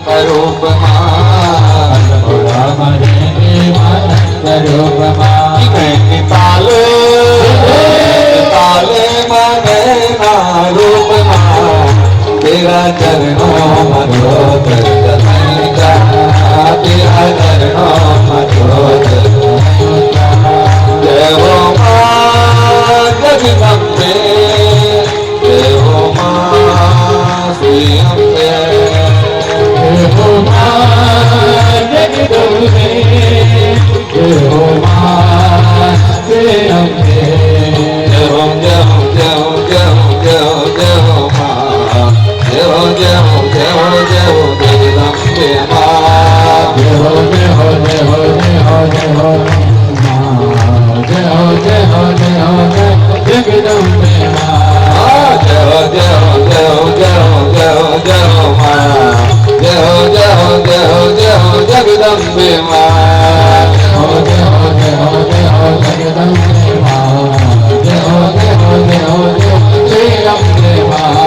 रूप रूप पाले पाले मने ना रूप तेरा चरणों मधो तेरा चरणों मधो जय हो मां जगदम्बे जय हो मां श्री अम्बे जय हो मां जगदम्बे जय हो मां श्री अम्बे जय हो जय हो जय हो जय हो जय हो जय हो मां जय हो जय हो जय हो जय हो जगदम्बे मां जय हो जय हो जय हो जय हो जय हो जय हो जय हो जय हो जगदम्बे मां जय हो जय हो जय हो जय हो जय हो जय हो मां जय हो जय हो जय हो जय हो जगदम्बे मां